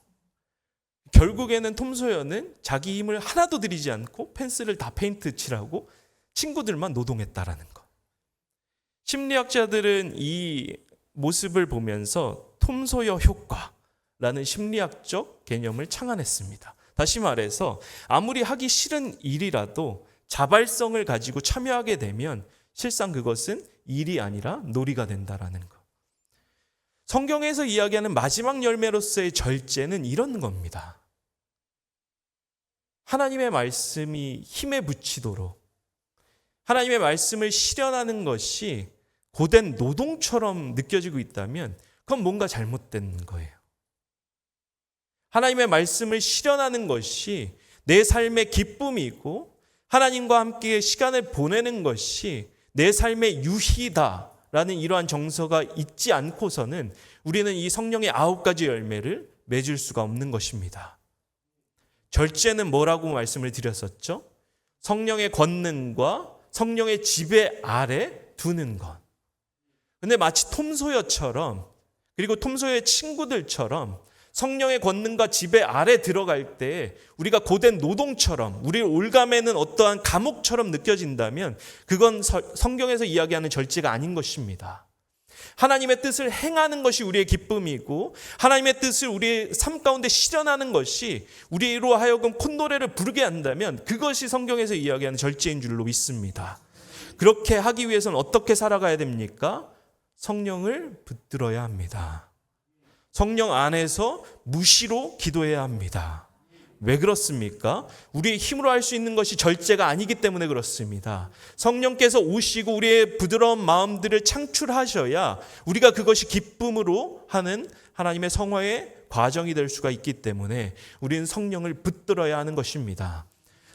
결국에는 톰 소여는 자기 힘을 하나도 들이지 않고 펜스를 다 페인트 칠하고 친구들만 노동했다라는 거. 심리학자들은 이 모습을 보면서 톰 소여 효과라는 심리학적 개념을 창안했습니다. 다시 말해서 아무리 하기 싫은 일이라도 자발성을 가지고 참여하게 되면 실상 그것은 일이 아니라 놀이가 된다라는 것. 성경에서 이야기하는 마지막 열매로서의 절제는 이런 겁니다. 하나님의 말씀이 힘에 부치도록 하나님의 말씀을 실현하는 것이 고된 노동처럼 느껴지고 있다면 그건 뭔가 잘못된 거예요. 하나님의 말씀을 실현하는 것이 내 삶의 기쁨이고 하나님과 함께 시간을 보내는 것이 내 삶의 유희다라는 이러한 정서가 있지 않고서는 우리는 이 성령의 9가지 열매를 맺을 수가 없는 것입니다. 절제는 뭐라고 말씀을 드렸었죠? 성령의 권능과 성령의 지배 아래 두는 것. 근데 마치 톰 소여처럼 그리고 톰 소여의 친구들처럼 성령의 권능과 지배 아래 들어갈 때 우리가 고된 노동처럼 우리를 올가매는 어떠한 감옥처럼 느껴진다면 그건 성경에서 이야기하는 절제가 아닌 것입니다. 하나님의 뜻을 행하는 것이 우리의 기쁨이고 하나님의 뜻을 우리의 삶 가운데 실현하는 것이 우리로 하여금 콧노래를 부르게 한다면 그것이 성경에서 이야기하는 절제인 줄로 믿습니다. 그렇게 하기 위해서는 어떻게 살아가야 됩니까? 성령을 붙들어야 합니다. 성령 안에서 무시로 기도해야 합니다. 왜 그렇습니까? 우리의 힘으로 할 수 있는 것이 절제가 아니기 때문에 그렇습니다. 성령께서 오시고 우리의 부드러운 마음들을 창출하셔야 우리가 그것이 기쁨으로 하는 하나님의 성화의 과정이 될 수가 있기 때문에 우리는 성령을 붙들어야 하는 것입니다.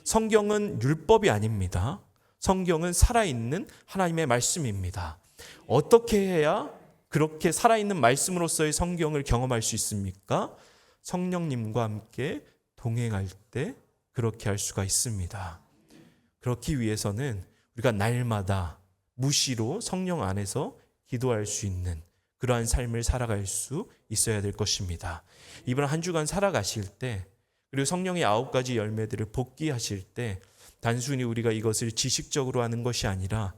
성경은 율법이 아닙니다. 성경은 살아있는 하나님의 말씀입니다. 어떻게 해야 그렇게 살아있는 말씀으로서의 성경을 경험할 수 있습니까? 성령님과 함께 동행할 때 그렇게 할 수가 있습니다. 그렇기 위해서는 우리가 날마다 무시로 성령 안에서 기도할 수 있는 그러한 삶을 살아갈 수 있어야 될 것입니다. 이번 한 주간 살아가실 때 그리고 성령의 9가지 열매들을 복기하실 때 단순히 우리가 이것을 지식적으로 하는 것이 아니라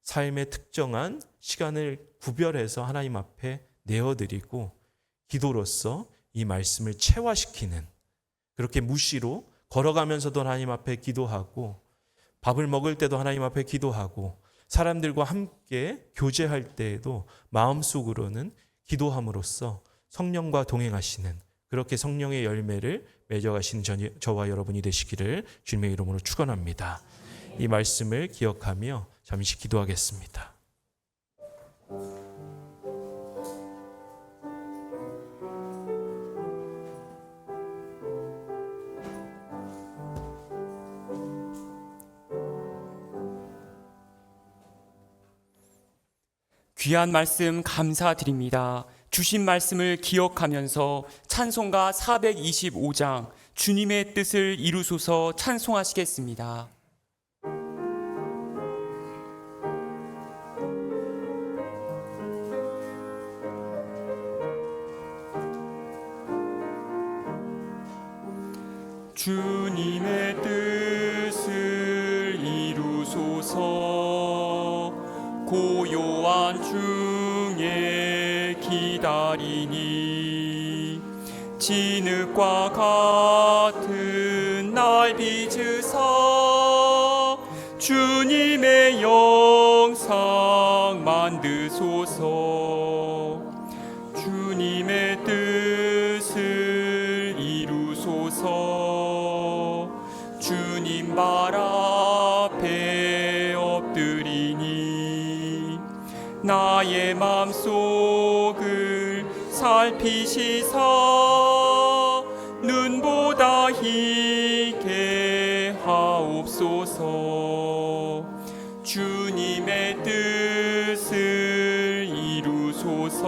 삶의 특정한 시간을 구별해서 하나님 앞에 내어드리고 기도로서 이 말씀을 체화시키는 그렇게 무시로 걸어가면서도 하나님 앞에 기도하고 밥을 먹을 때도 하나님 앞에 기도하고 사람들과 함께 교제할 때에도 마음속으로는 기도함으로써 성령과 동행하시는 그렇게 성령의 열매를 맺어가시는 저와 여러분이 되시기를 주님의 이름으로 축원합니다. 이 말씀을 기억하며 잠시 기도하겠습니다. 귀한 말씀 감사드립니다. 주신 말씀을 기억하면서 찬송가 425장 주님의 뜻을 이루소서 찬송하시겠습니다. 주님의 뜻을 이루소서 고요한 중에 기다리니 진흙과 같은 날 빚으사 주님의 영상 만드소서 주님의 뜻을 이루소서 주님 발 앞에 엎드리니 나의 맘속을 살피시사 눈보다 희게 하옵소서 주님의 뜻을 이루소서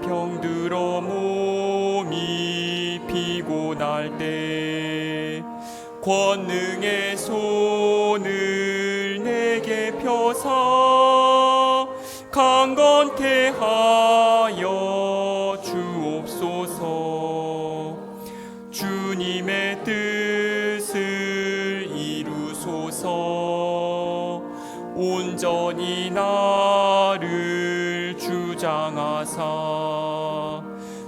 병들어 몸이 피곤할 때 권능의 손을 내게 펴사 강건케 하여 주옵소서 주님의 뜻을 이루소서 온전히 나를 주장하사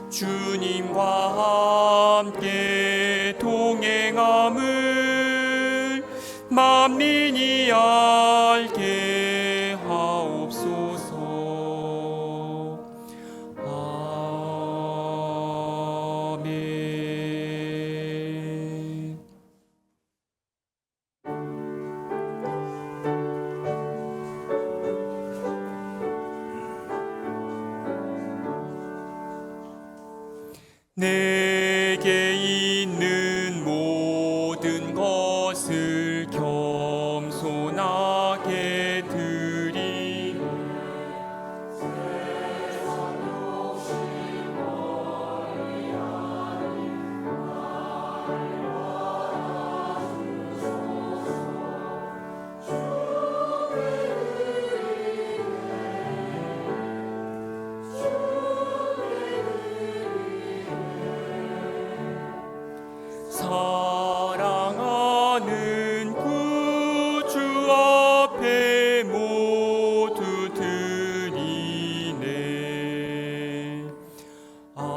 주님과 함께 동행함을 만민이 알게 하옵소서. 아멘. 내게 있는 모든 것을 겸손하게 드리네. 사랑하는 구주 앞에 모두 드리네. 아멘.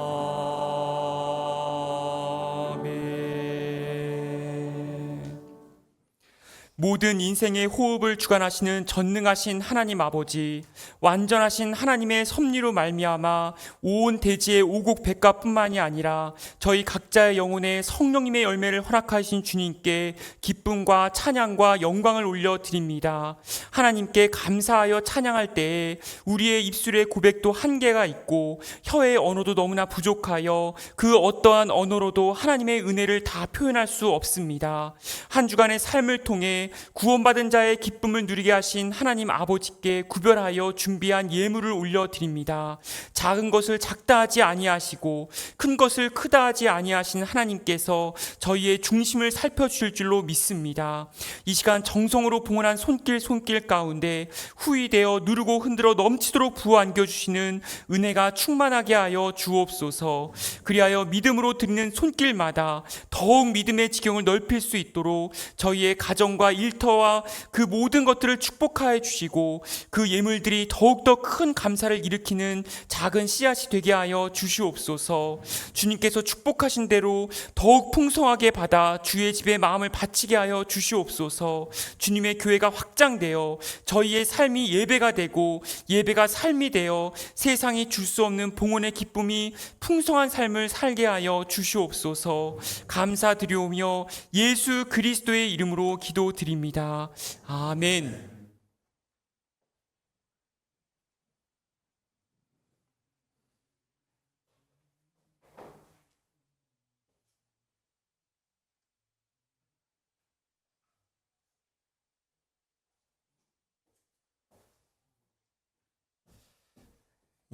모든 인생의 호흡을 주관하시는 전능하신 하나님 아버지, 완전하신 하나님의 섭리로 말미암아 온 대지의 오곡백과뿐만이 아니라 저희 각자의 영혼에 성령님의 열매를 허락하신 주님께 기쁨과 찬양과 영광을 올려드립니다. 하나님께 감사하여 찬양할 때에 우리의 입술의 고백도 한계가 있고 혀의 언어도 너무나 부족하여 그 어떠한 언어로도 하나님의 은혜를 다 표현할 수 없습니다. 한 주간의 삶을 통해 구원받은 자의 기쁨을 누리게 하신 하나님 아버지께 구별하여 준비한 예물을 올려드립니다. 작은 것을 작다 하지 아니하시고 큰 것을 크다 하지 아니하신 하나님께서 저희의 중심을 살펴주실 줄로 믿습니다. 이 시간 정성으로 봉헌한 손길 가운데 후이되어 누르고 흔들어 넘치도록 부어안겨주시는 은혜가 충만하게 하여 주옵소서. 그리하여 믿음으로 드리는 손길마다 더욱 믿음의 지경을 넓힐 수 있도록 저희의 가정과 일터와 그 모든 것들을 축복하여 주시고 그 예물들이 더욱더 큰 감사를 일으키는 작은 씨앗이 되게 하여 주시옵소서. 주님께서 축복하신 대로 더욱 풍성하게 받아 주의 집에 마음을 바치게 하여 주시옵소서. 주님의 교회가 확장되어 저희의 삶이 예배가 되고 예배가 삶이 되어 세상이 줄 수 없는 봉헌의 기쁨이 풍성한 삶을 살게 하여 주시옵소서. 감사드리오며 예수 그리스도의 이름으로 기도드립니다. 아멘.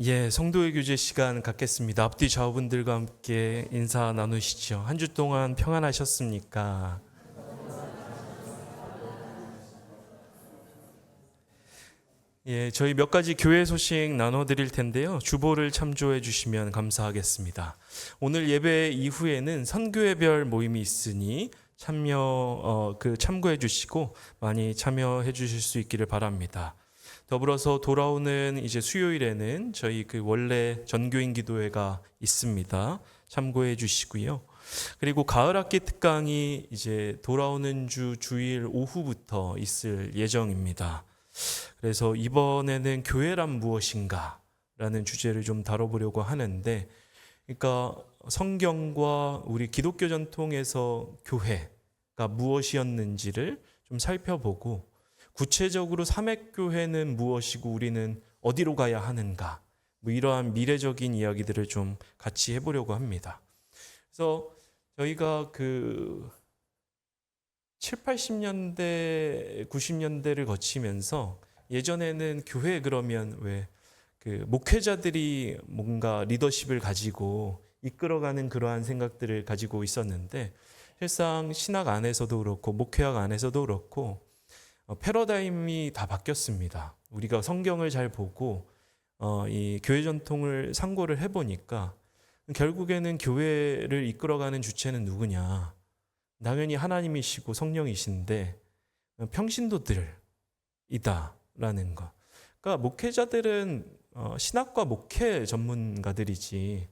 예, 성도의 교제 시간 갖겠습니다. 앞뒤 좌우분들과 함께 인사 나누시죠. 한 주 동안 평안하셨습니까? 예, 저희 몇 가지 교회 소식 나눠드릴 텐데요. 주보를 참조해 주시면 감사하겠습니다. 오늘 예배 이후에는 선교회별 모임이 있으니 참고해 주시고 많이 참여해 주실 수 있기를 바랍니다. 더불어서 돌아오는 이제 수요일에는 저희 원래 전교인 기도회가 있습니다. 참고해 주시고요. 그리고 가을 학기 특강이 이제 돌아오는 주일 오후부터 있을 예정입니다. 그래서 이번에는 교회란 무엇인가 라는 주제를 좀 다뤄보려고 하는데, 그러니까 성경과 우리 기독교 전통에서 교회가 무엇이었는지를 좀 살펴보고, 구체적으로 삼획교회는 무엇이고 우리는 어디로 가야 하는가, 이러한 미래적인 이야기들을 좀 같이 해보려고 합니다. 그래서 저희가 7, 80년대, 90년대를 거치면서 예전에는 교회 그러면 목회자들이 뭔가 리더십을 가지고 이끌어가는 그러한 생각들을 가지고 있었는데, 실상 신학 안에서도 그렇고 목회학 안에서도 그렇고 패러다임이 다 바뀌었습니다. 우리가 성경을 잘 보고 이 교회 전통을 상고를 해보니까 결국에는 교회를 이끌어가는 주체는 누구냐? 당연히 하나님이시고 성령이신데 평신도들이다라는 거. 그러니까 목회자들은 신학과 목회 전문가들이지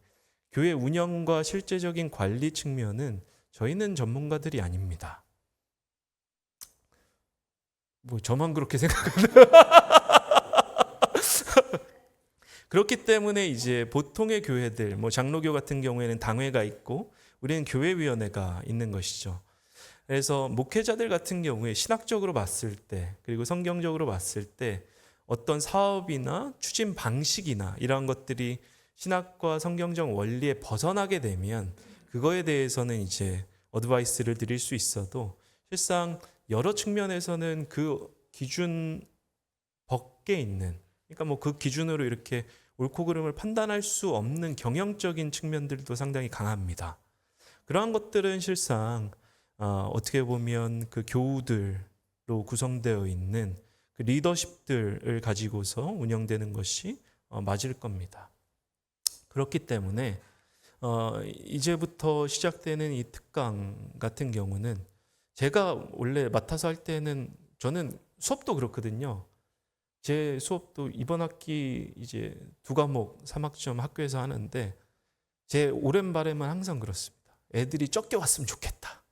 교회 운영과 실제적인 관리 측면은 저희는 전문가들이 아닙니다. 저만 그렇게 생각하나? 그렇기 때문에 이제 보통의 교회들, 장로교 같은 경우에는 당회가 있고 우리는 교회위원회가 있는 것이죠. 그래서 목회자들 같은 경우에 신학적으로 봤을 때, 그리고 성경적으로 봤을 때 어떤 사업이나 추진 방식이나 이러한 것들이 신학과 성경적 원리에 벗어나게 되면 그거에 대해서는 이제 어드바이스를 드릴 수 있어도, 실상 여러 측면에서는 그 기준 밖에 있는, 그러니까 그 기준으로 이렇게 옳고 그름을 판단할 수 없는 경영적인 측면들도 상당히 강합니다. 그러한 것들은 실상 어떻게 보면 그 교우들로 구성되어 있는 그 리더십들을 가지고서 운영되는 것이 맞을 겁니다. 그렇기 때문에 이제부터 시작되는 이 특강 같은 경우는, 제가 원래 맡아서 할 때는 저는 수업도 그렇거든요. 제 수업도 이번 학기 이제 2과목 3학점 학교에서 하는데 제 오랜 바람은 항상 그렇습니다. 애들이 적게 왔으면 좋겠다.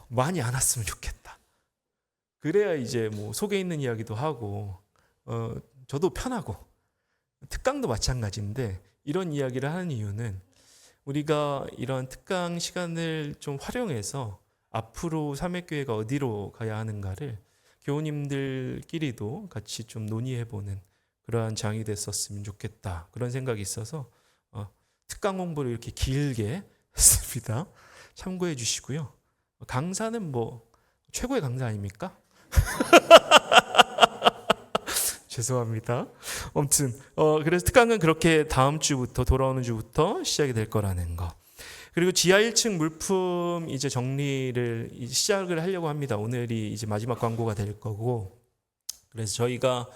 많이 안 왔으면 좋겠다. 그래야 이제 속에 있는 이야기도 하고 저도 편하고, 특강도 마찬가지인데 이런 이야기를 하는 이유는 우리가 이런 특강 시간을 좀 활용해서 앞으로 삼획교회가 어디로 가야 하는가를 교우님들끼리도 같이 좀 논의해보는 그러한 장이 됐었으면 좋겠다, 그런 생각이 있어서 특강 홍보를 이렇게 길게 했습니다. 참고해 주시고요. 강사는 최고의 강사 아닙니까? 죄송합니다. 아무튼 그래서 특강은 그렇게 다음 주부터, 돌아오는 주부터 시작이 될 거라는 거. 그리고 지하 1층 물품 이제 정리를 시작을 하려고 합니다. 오늘이 이제 마지막 광고가 될 거고, 그래서 저희가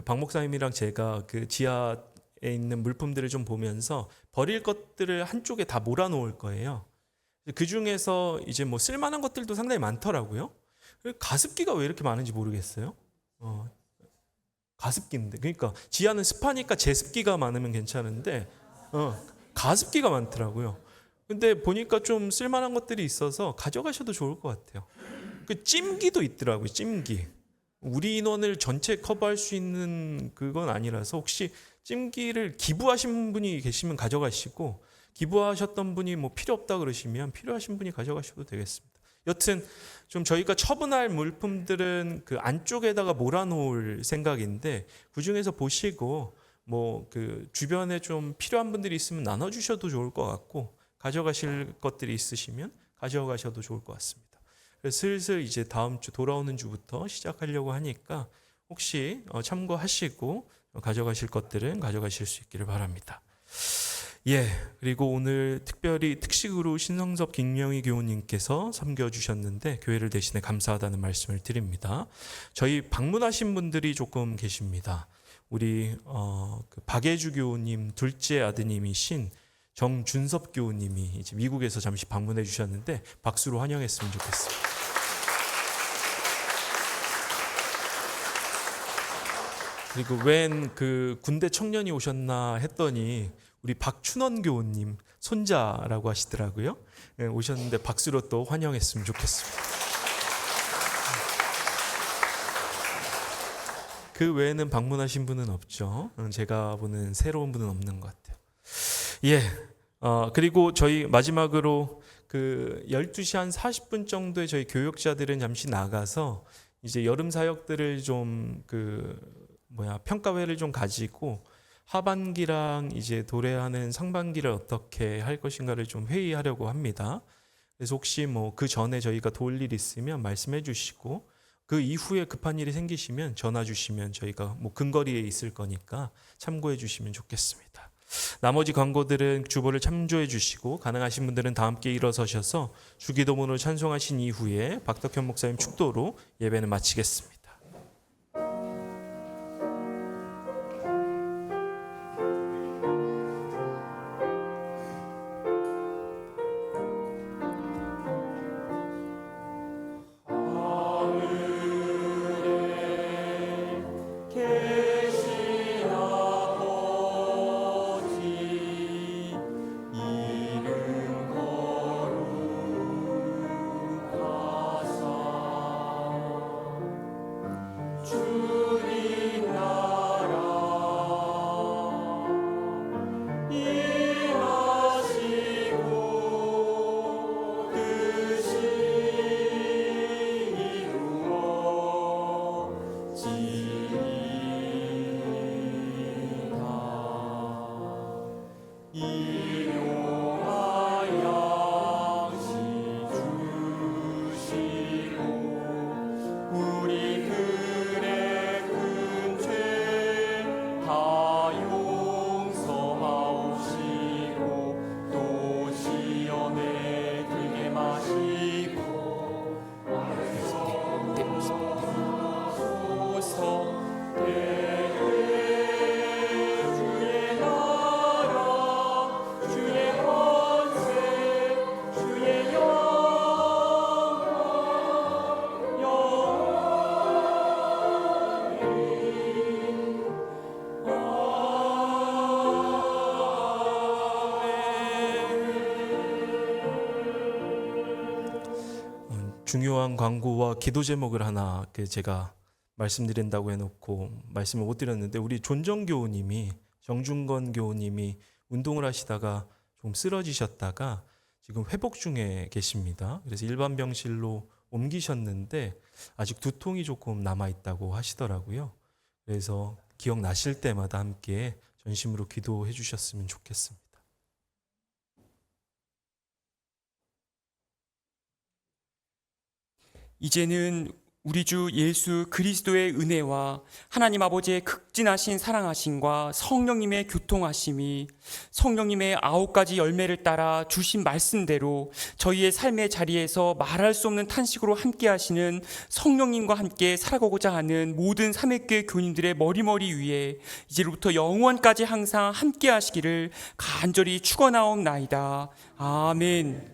박 목사님이랑 제가 그 지하에 있는 물품들을 좀 보면서 버릴 것들을 한쪽에 다 몰아놓을 거예요. 그 중에서 이제 쓸만한 것들도 상당히 많더라고요. 가습기가 왜 이렇게 많은지 모르겠어요. 가습기인데, 그러니까 지하는 습하니까 제습기가 많으면 괜찮은데 가습기가 많더라고요. 근데 보니까 좀 쓸만한 것들이 있어서 가져가셔도 좋을 것 같아요. 그 찜기도 있더라고요. 찜기. 우리 인원을 전체 커버할 수 있는 그건 아니라서, 혹시 찜기를 기부하신 분이 계시면 가져가시고, 기부하셨던 분이 필요 없다 그러시면 필요하신 분이 가져가셔도 되겠습니다. 여튼 좀 저희가 처분할 물품들은 그 안쪽에다가 몰아놓을 생각인데, 그 중에서 보시고 그 주변에 좀 필요한 분들이 있으면 나눠주셔도 좋을 것 같고, 가져가실 것들이 있으시면 가져가셔도 좋을 것 같습니다. 그래서 슬슬 이제 다음 주, 돌아오는 주부터 시작하려고 하니까 혹시 참고하시고 가져가실 것들은 가져가실 수 있기를 바랍니다. 예, 그리고 오늘 특별히 특식으로 신성섭 김명희 교우님께서 섬겨주셨는데 교회를 대신해 감사하다는 말씀을 드립니다. 저희 방문하신 분들이 조금 계십니다. 우리 그 박예주 교우님 둘째 아드님이신 정준섭 교우님이 이제 미국에서 잠시 방문해 주셨는데 박수로 환영했으면 좋겠습니다. 그리고 웬 그 군대 청년이 오셨나 했더니 우리 박춘원 교우님 손자라고 하시더라고요. 예, 오셨는데 박수로 또 환영했으면 좋겠습니다. 그 외에는 방문하신 분은 없죠. 제가 보는 새로운 분은 없는 것 같아요. 예. 그리고 저희 마지막으로 그 12시 한 40분 정도에 저희 교역자들은 잠시 나가서 이제 여름 사역들을 좀 평가회를 좀 가지고 하반기랑 이제 도래하는 상반기를 어떻게 할 것인가를 좀 회의하려고 합니다. 그래서 혹시 뭐 그 전에 저희가 도울 일 있으면 말씀해 주시고 그 이후에 급한 일이 생기시면 전화 주시면 저희가 뭐 근거리에 있을 거니까 참고해 주시면 좋겠습니다. 나머지 광고들은 주보를 참조해 주시고 가능하신 분들은 다 함께 일어서셔서 주기도문으로 찬송하신 이후에 박덕현 목사님 축도로 예배는 마치겠습니다. 중요한 광고와 기도 제목을 하나 제가 말씀드린다고 해놓고 말씀을 못 드렸는데 우리 존정 교우님이 정중건 교우님이 운동을 하시다가 좀 쓰러지셨다가 지금 회복 중에 계십니다. 그래서 일반 병실로 옮기셨는데 아직 두통이 조금 남아 있다고 하시더라고요. 그래서 기억나실 때마다 함께 전심으로 기도해 주셨으면 좋겠습니다. 이제는 우리 주 예수 그리스도의 은혜와 하나님 아버지의 극진하신 사랑하심과 성령님의 교통하심이 성령님의 9가지 열매를 따라 주신 말씀대로 저희의 삶의 자리에서 말할 수 없는 탄식으로 함께 하시는 성령님과 함께 살아가고자 하는 모든 삼위교회 교인들의 머리머리 위에 이제로부터 영원까지 항상 함께 하시기를 간절히 축원하옵나이다. 아멘.